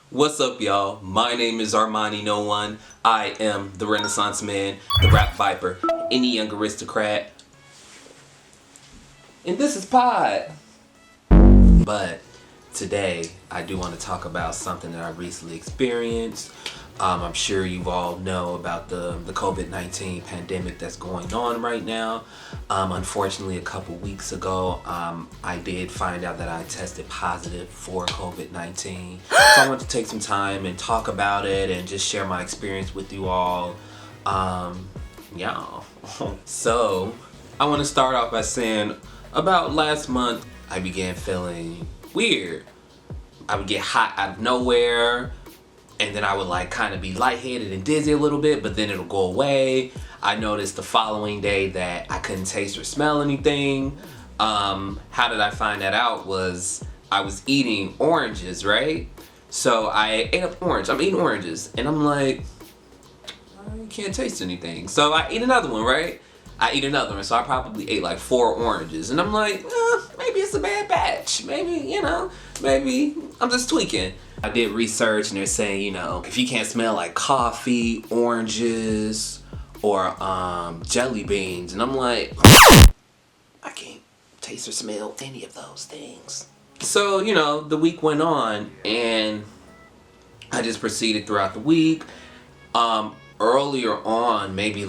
What's up, y'all? My name is Armani No.1. I am the Renaissance Man, the Rap Viper, any young aristocrat. And this is Pod. But today, I do want to talk about something that I recently experienced. I'm sure you all know about the COVID-19 pandemic that's going on right now. Unfortunately, a couple weeks ago, I did find out that I tested positive for COVID-19. So I want to take some time and talk about it and just share my experience with you all. Yeah. So I want to start off by saying about last month, I began feeling weird. I would get hot out of nowhere. And then I would kind of be lightheaded and dizzy a little bit, but then it'll go away. I noticed the following day that I couldn't taste or smell anything. How did I find that out? Was I was eating oranges, right? So I ate up orange. I'm eating oranges, and I'm like, I can't taste anything. So I eat another one, right? I eat another one, so I probably ate like 4 oranges, and I'm like, maybe it's a bad batch. Maybe I'm just tweaking. I did research, and they're saying, if you can't smell like coffee, oranges, or jelly beans, and I'm like, I can't taste or smell any of those things. So, the week went on, and I just proceeded throughout the week. Earlier on, maybe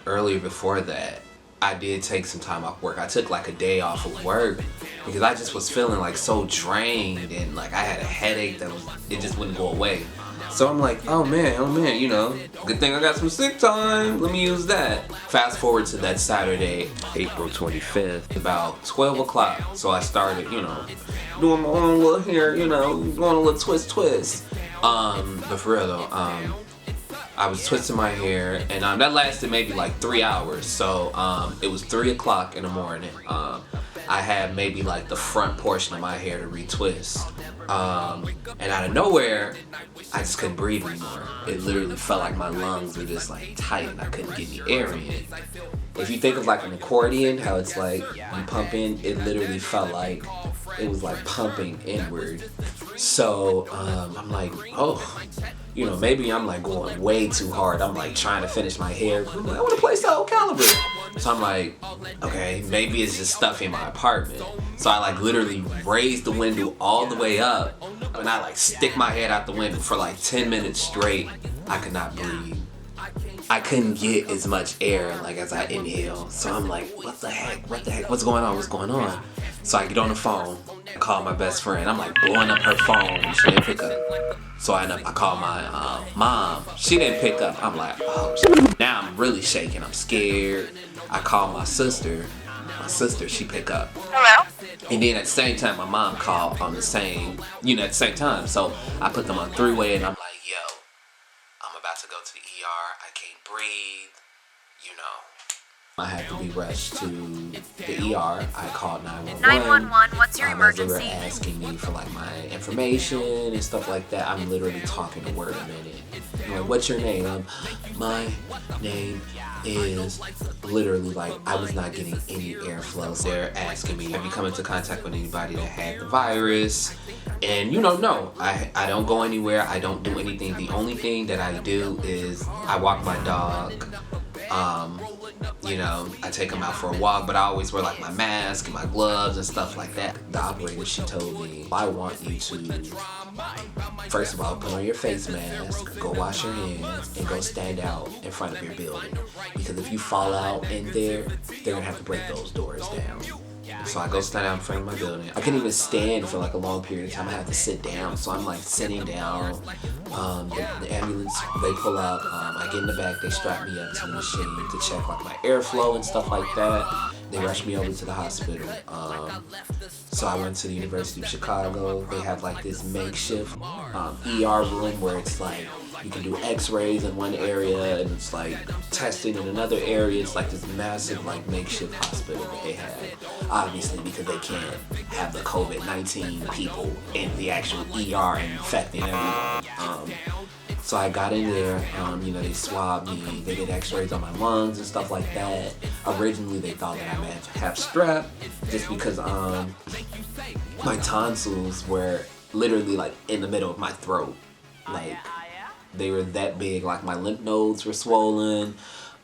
earlier before that, I did take some time off work. I took a day off of work because I just was feeling so drained, and I had a headache it just wouldn't go away. So I'm like, oh man, good thing I got some sick time. Let me use that. Fast forward to that Saturday, April 25th, about 12 o'clock. So I started, doing my own little hair, doing a little twist. But for real though, I was twisting my hair, and that lasted maybe 3 hours. So it was 3 o'clock in the morning. I had maybe the front portion of my hair to retwist. And out of nowhere, I just couldn't breathe anymore. It literally felt like my lungs were just tight, and I couldn't get any air in. If you think of an accordion, how it's you pump in, it literally felt like it was pumping inward. So I'm like, maybe I'm going way too hard. I'm trying to finish my hair. I want to play Soul Calibur. So I'm like, okay, maybe it's just stuff in my apartment. So I literally raised the window all the way up, and I stick my head out the window for 10 minutes straight. I could not breathe. I couldn't get as much air as I inhale. So I'm like, what the heck? What's going on? So I get on the phone, I call my best friend. I'm blowing up her phone. She didn't pick up. So I call my mom. She didn't pick up. I'm like, oh shit. Now I'm really shaking. I'm scared. I call my sister. My sister, she pick up. Hello? And then at the same time, my mom called on the same time. So I put them on 3-way, and I'm like, yo, I'm about to go to the ER. I can't breathe. I had to be rushed to the ER. I called 911. 911, what's your They emergency? were asking me for my information and stuff like that. I'm literally talking a word a minute. I'm like, what's your name? My name is literally I was not getting any airflow. So they're asking me, have you come into contact with anybody that had the virus? And no, I don't go anywhere. I don't do anything. The only thing that I do is I walk my dog. I take him out for a walk, but I always wear my mask and my gloves and stuff like that. The operator, she told me, I want you to, first of all, put on your face mask, go wash your hands, and go stand out in front of your building. Because if you fall out in there, they're gonna have to break those doors down. So I go stand out in front of my building. I couldn't even stand for a long period of time. I had to sit down. So I'm sitting down. The ambulance, they pull up. I get in the back. They strap me up to the machine to check my airflow and stuff like that. They rushed me over to the hospital. So I went to the University of Chicago. They have this makeshift ER room where it's you can do x-rays in one area, and it's testing in another area. It's this massive makeshift hospital that they have, obviously because they can't have the COVID-19 people in the actual ER and infecting everyone. So I got in there, they swabbed me, they did x-rays on my lungs and stuff like that. Originally they thought that I might have strep, just because my tonsils were literally in the middle of my throat. like they were that big. Like my lymph nodes were swollen.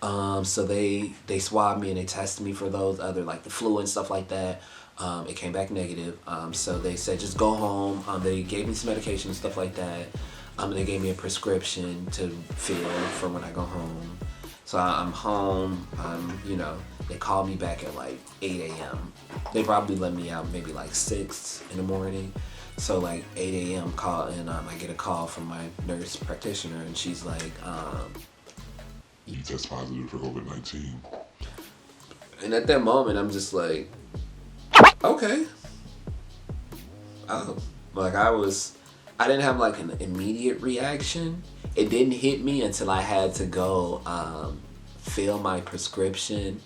So they swabbed me and they tested me for those other, like the flu and stuff like that. It came back negative. So they said just go home. They gave me some medication and stuff like that. They gave me a prescription to fill for when I go home. So I'm home. They called me back at like 8 a.m. They probably let me out maybe like 6 in the morning. So like 8 a.m. call, and I get a call from my nurse practitioner, and she's like, you test positive for COVID-19. And at that moment, I'm just like, okay. Like I didn't have like an immediate reaction. It didn't hit me until I had to go fill my prescription,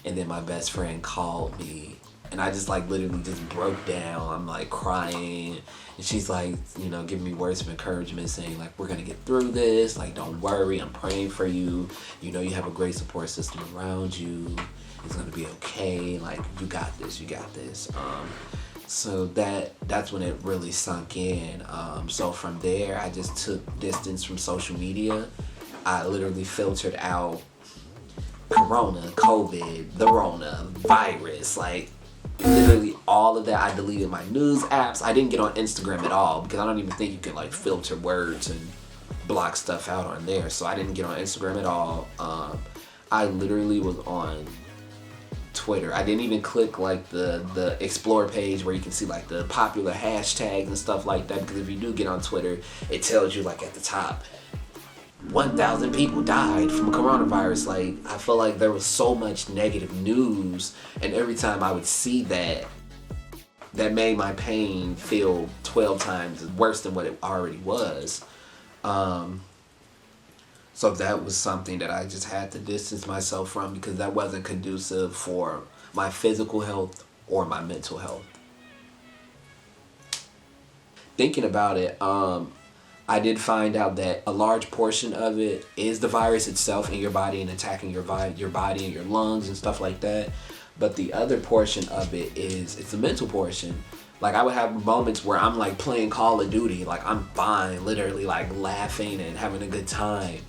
and then my best friend called me, and I just like literally just broke down. I'm like crying, and she's like, giving me words of encouragement, saying like, we're gonna get through this. Like, don't worry, I'm praying for you. You have a great support system around you. It's gonna be okay. Like, you got this. You got this. So that's when it really sunk in. So from there, I just took distance from social media. I literally filtered out Corona, COVID, the Rona, virus, like literally all of that. I deleted my news apps. I didn't get on Instagram at all because I don't even think you can like filter words and block stuff out on there. So I didn't get on Instagram at all. I literally was on Twitter. I didn't even click like the explore page where you can see like the popular hashtags and stuff like that, because if you do get on Twitter, it tells you like at the top 1,000 people died from coronavirus. Like, I feel like there was so much negative news, and every time I would see that made my pain feel 12 times worse than what it already was. So that was something that I just had to distance myself from, because that wasn't conducive for my physical health or my mental health. Thinking about it, I did find out that a large portion of it is the virus itself in your body and attacking your body and your lungs and stuff like that. But the other portion of it it's the mental portion. Like, I would have moments where I'm like playing Call of Duty, like I'm fine, literally like laughing and having a good time.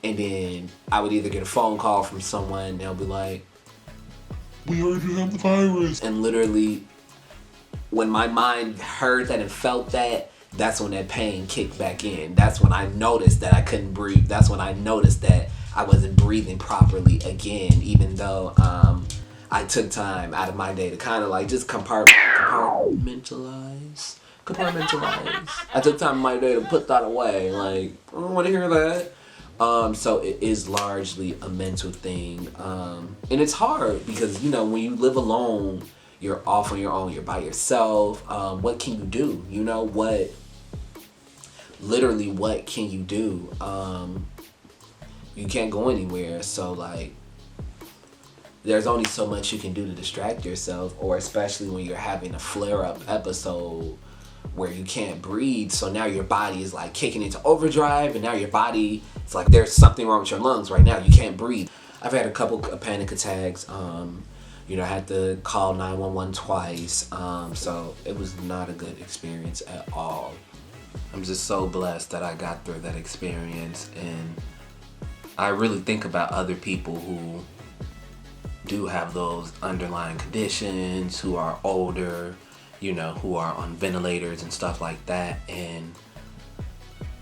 And then I would either get a phone call from someone, and they'll be like, we heard you have the virus. And literally, when my mind heard that and felt that, that's when that pain kicked back in. That's when I noticed that I couldn't breathe. That's when I noticed that I wasn't breathing properly again, even though I took time out of my day to kind of like just compartmentalize. I took time in my day to put that away. Like, I don't want to hear that. So it is largely a mental thing. And it's hard because, when you live alone, you're off on your own, you're by yourself. What can you do? What can you do? You can't go anywhere. So like, there's only so much you can do to distract yourself, or especially when you're having a flare-up episode where you can't breathe. So now your body is like kicking into overdrive, and now your body, it's like there's something wrong with your lungs right now. You can't breathe. I've had a couple of panic attacks. I had to call 911 twice. So it was not a good experience at all. I'm just so blessed that I got through that experience, and I really think about other people who do have those underlying conditions, who are older, who are on ventilators and stuff like that. And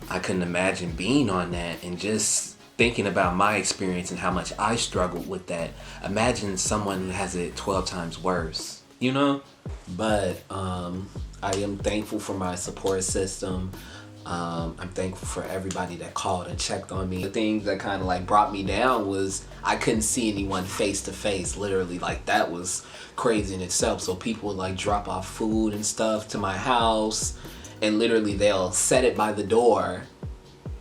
I couldn't imagine being on that, and just thinking about my experience and how much I struggled with that. Imagine someone who has it 12 times worse, But I am thankful for my support system. I'm thankful for everybody that called and checked on me. The thing that kind of like brought me down was I couldn't see anyone face to face, literally. Like, that was crazy in itself. So people would like drop off food and stuff to my house, and literally they'll set it by the door,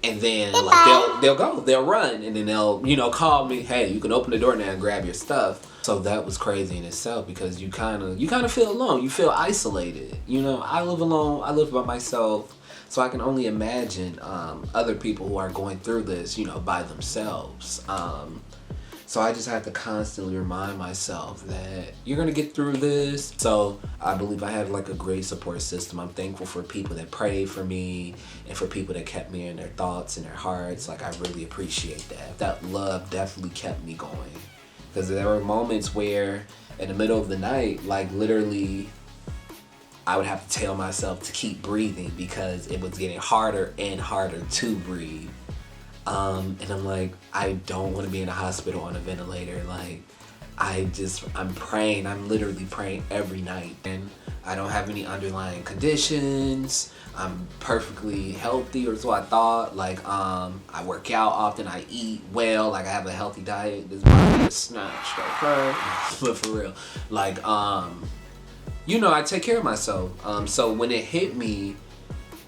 and then like they'll run, and then they'll call me, hey, you can open the door now and grab your stuff. So that was crazy in itself, because you kind of feel alone. You feel isolated. I live alone. I live by myself. So I can only imagine other people who are going through this, by themselves. So I just have to constantly remind myself that you're gonna get through this. So I believe I have like a great support system. I'm thankful for people that prayed for me and for people that kept me in their thoughts and their hearts. Like, I really appreciate that. That love definitely kept me going. Because there were moments where in the middle of the night, like literally, I would have to tell myself to keep breathing because it was getting harder and harder to breathe. And I'm like, I don't want to be in a hospital on a ventilator. Like, I'm praying. I'm literally praying every night. And I don't have any underlying conditions. I'm perfectly healthy, or so I thought. Like, I work out often. I eat well. Like, I have a healthy diet. This body is snatched, okay? But for real. Like, you know, I take care of myself. So when it hit me,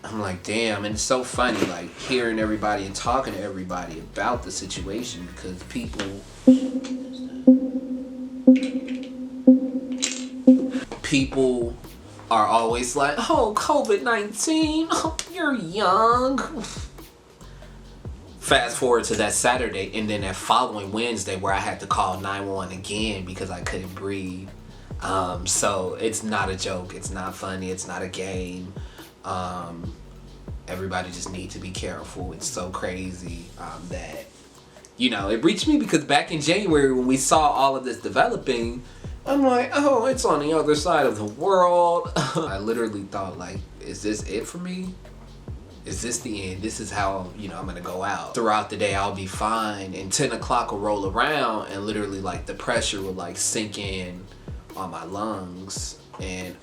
I'm like, damn. And it's so funny, like, hearing everybody and talking to everybody about the situation, because people are always like, oh, COVID-19, oh, you're young. Fast forward to that Saturday, and then that following Wednesday where I had to call 911 again because I couldn't breathe. So it's not a joke. It's not funny. It's not a game. Everybody just need to be careful. It's so crazy that, you know, it reached me because back in January when we saw all of this developing, I'm like, oh, it's on the other side of the world. I literally thought, like, is this it for me? Is this the end? This is how, you know, I'm gonna go out. Throughout the day, I'll be fine. And 10 o'clock will roll around and literally, like, the pressure will, like, sink in on my lungs. And,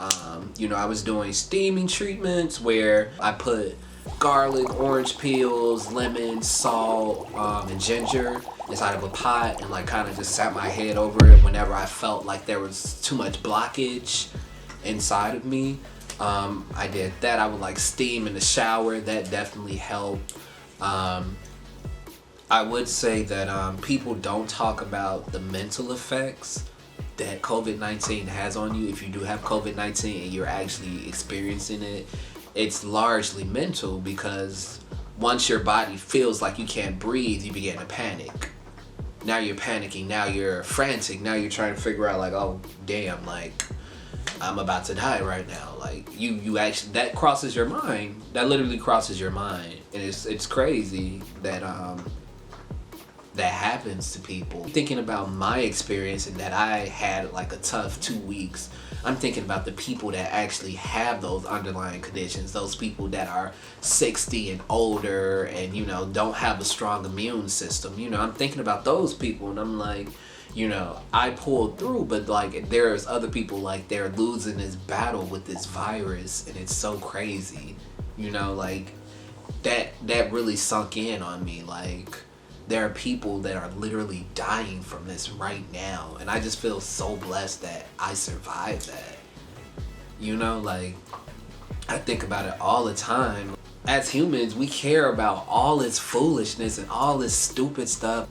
you know, I was doing steaming treatments where I put garlic, orange peels, lemon, salt, and ginger inside of a pot and like kind of just sat my head over it whenever I felt like there was too much blockage inside of me. I did that. I would like steam in the shower. That definitely helped. I would say that people don't talk about the mental effects that COVID-19 has on you. If you do have COVID-19 and you're actually experiencing it, it's largely mental, because once your body feels like you can't breathe, you begin to panic. Now you're panicking, now you're frantic, now you're trying to figure out like, oh damn, like I'm about to die right now. Like you actually, that crosses your mind. That literally crosses your mind. And it's crazy that that happens to people. Thinking about my experience and that I had like a tough 2 weeks, I'm thinking about the people that actually have those underlying conditions, those people that are 60 and older and, you know, don't have a strong immune system. You know, I'm thinking about those people and I'm like, you know, I pulled through, but like there's other people like they're losing this battle with this virus, and it's so crazy. You know, like that really sunk in on me. Like, there are people that are literally dying from this right now, and I just feel so blessed that I survived that. You know, like, I think about it all the time. As humans, we care about all this foolishness and all this stupid stuff.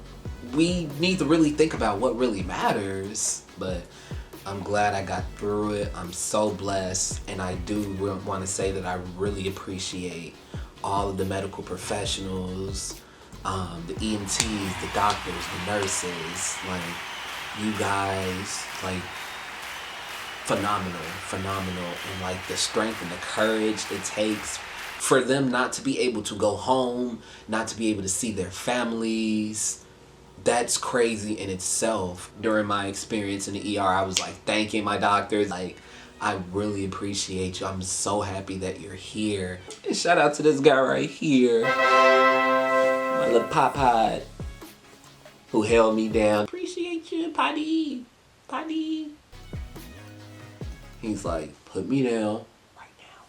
We need to really think about what really matters, but I'm glad I got through it. I'm so blessed, and I do want to say that I really appreciate all of the medical professionals, the EMTs, the doctors, the nurses. Like, you guys, like, phenomenal, and like the strength and the courage it takes for them not to be able to go home, not to be able to see their families. That's crazy in itself. During my experience in the ER, I was like thanking my doctors. Like, I really appreciate you. I'm so happy that you're here. And shout out to this guy right here, my little Popeye, who held me down. Appreciate you, Potty. He's like, put me down right now.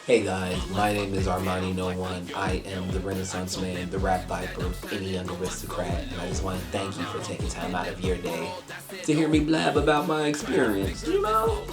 Hey guys, my name is Armani No.1. I am the Renaissance Man, the rap viper, any young aristocrat, and I just want to thank you for taking time out of your day to hear me blab about my experience, you know?